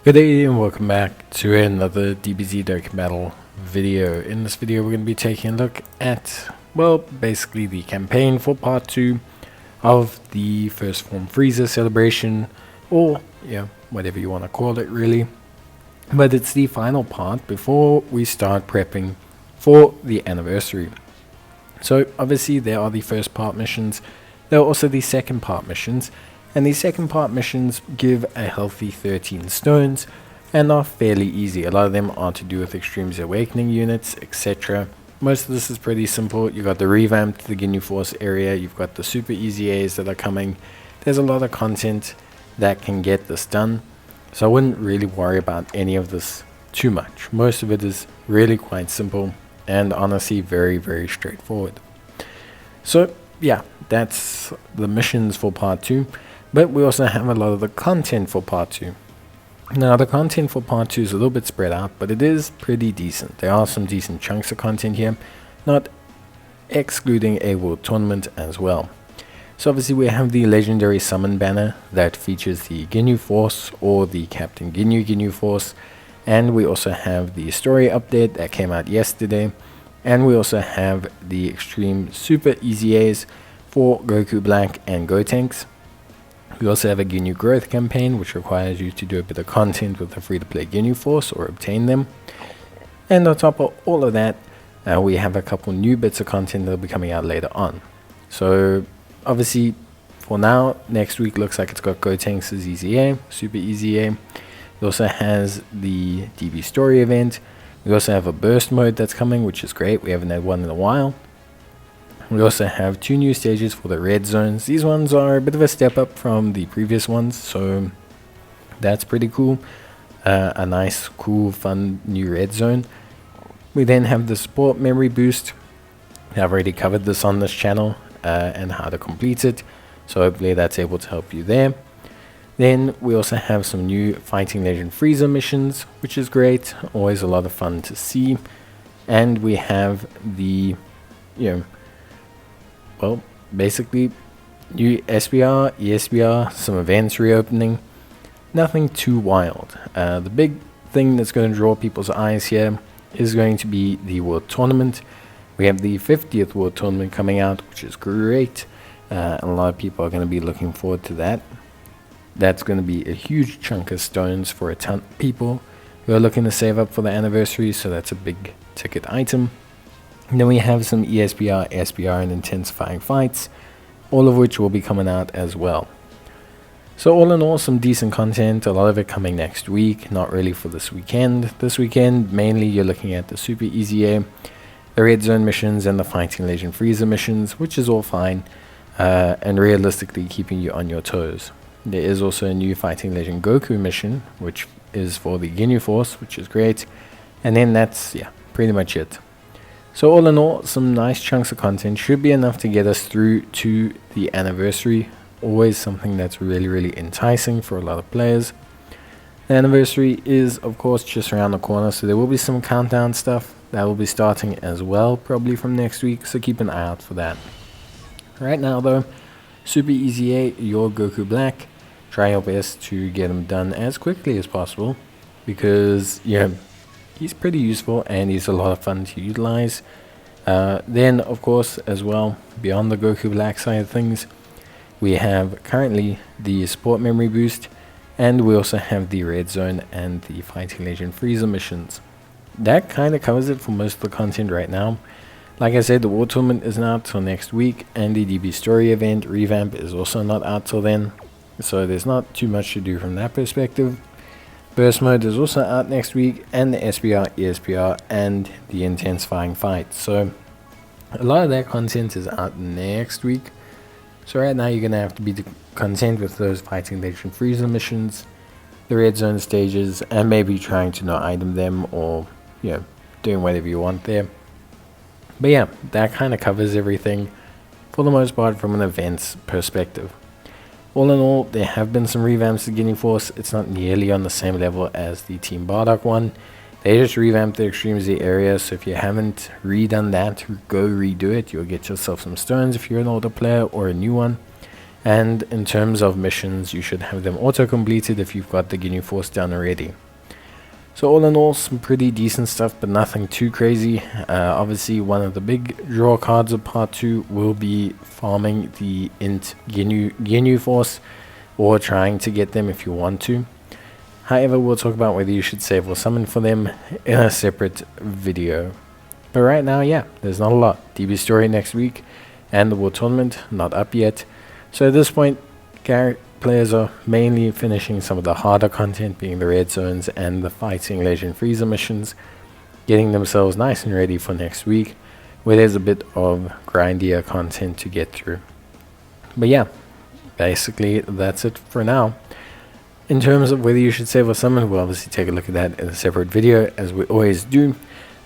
Good day and welcome back to another DBZ Dokkan battle video. In this video we're going to be taking a look at, well, basically the campaign for part 2 of the First Form Freezer celebration, or whatever you want to call it really. But it's the final part before we start prepping for the anniversary. So obviously there are the first part missions, there are also the second part missions. And the second part missions give a healthy 13 stones and are fairly easy. A lot of them are to do with Extremes Awakening units, etc. Most of this is pretty simple. You've got the revamped the Ginyu Force area, you've got the super easy A's that are coming. There's a lot of content that can get this done. So I wouldn't really worry about any of this too much. Most of it is really quite simple and honestly very, very straightforward. So yeah, that's the missions for part 2. But we also have a lot of the content for part 2. Now the content for part 2 is a little bit spread out, but it is pretty decent. There are some decent chunks of content here, not excluding a world tournament as well. So obviously we have the legendary summon banner that features the Ginyu Force or the Captain Ginyu Force. And we also have the story update that came out yesterday. And we also have the extreme super easy A's for Goku Black and Gotenks. We also have a Ginyu growth campaign, which requires you to do a bit of content with the free-to-play Ginyu Force or obtain them. And on top of all of that, we have a couple new bits of content that will be coming out later on. So obviously, for now, next week looks like it's got Gotenks' Easy A, Super Easy A. It also has the DB story event. We also have a burst mode that's coming, which is great. We haven't had one in a while. We also have 2 new stages for the red zones. These ones are a bit of a step up from the previous ones, so that's pretty cool. A nice, cool, fun new red zone. We then have the support memory boost. I've already covered this on this channel and how to complete it, so hopefully that's able to help you there. Then we also have some new Fighting Legend Freezer missions, which is great, always a lot of fun to see. And we have the, well, basically new SBR, ESBR, some events reopening. Nothing too wild. The big thing that's going to draw people's eyes here is going to be the World Tournament. We have the 50th World Tournament coming out, which is great. And a lot of people are going to be looking forward to that. That's going to be a huge chunk of stones for a ton of people who are looking to save up for the anniversary, so that's a big ticket item. And then we have some ESBR, SBR, and intensifying fights, all of which will be coming out as well. So all in all, some decent content, a lot of it coming next week, not really for this weekend. This weekend, mainly you're looking at the Super Easy A, the Red Zone missions, and the Fighting Legend Freezer missions, which is all fine, and realistically keeping you on your toes. There is also a new Fighting Legend Goku mission, which is for the Ginyu Force, which is great. And then that's, pretty much it. So all in all, some nice chunks of content should be enough to get us through to the anniversary. Always something that's really, really enticing for a lot of players. The anniversary is, of course, just around the corner, so there will be some countdown stuff that will be starting as well, probably from next week, so keep an eye out for that. Right now, though, Super Easy A, your Goku Black. Try your best to get him done as quickly as possible, because, he's pretty useful and he's a lot of fun to utilize. Then, of course, as well, beyond the Goku Black side of things, we have currently the support memory boost, and we also have the red zone and the Fighting Legend Freezer missions. That kind of covers it for most of the content right now. Like I said, the War Tournament isn't out till next week, and the DB Story event revamp is also not out till then, so there's not too much to do from that perspective. Burst mode is also out next week, and the SBR, ESBR, and the intensifying fight. So a lot of that content is out next week. So right now you're going to have to be content with those Fighting Legend Freezer missions, the red zone stages, and maybe trying to not item them, or doing whatever you want there. But yeah, that kind of covers everything for the most part from an events perspective. All in all, there have been some revamps to Ginyu Force. It's not nearly on the same level as the Team Bardock one. They just revamped the Extreme Z area, so if you haven't redone that, go redo it. You'll get yourself some stones if you're an older player or a new one. And in terms of missions, you should have them auto-completed if you've got the Ginyu Force done already. So all in all, some pretty decent stuff, but nothing too crazy. Obviously, one of the big draw cards of part 2 will be farming the int Ginyu Force, or trying to get them if you want to. However, we'll talk about whether you should save or summon for them in a separate video. But right now, yeah, there's not a lot. DB Story next week, and the World Tournament not up yet. So at this point, players are mainly finishing some of the harder content, being the red zones and the fighting Legend Freezer missions, getting themselves nice and ready for next week, where there's a bit of grindier content to get through. But yeah, basically that's it for now. In terms of whether you should save or summon, we'll obviously take a look at that in a separate video, as we always do,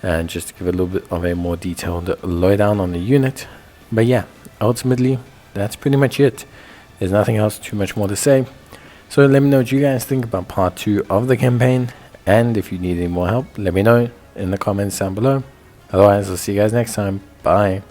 and just to give a little bit of a more detailed lowdown on the unit. But yeah, ultimately, that's pretty much it. There's nothing else too much more to say. So let me know what you guys think about part 2 of the campaign, and if you need any more help, let me know in the comments down below. Otherwise, I'll see you guys next time. Bye.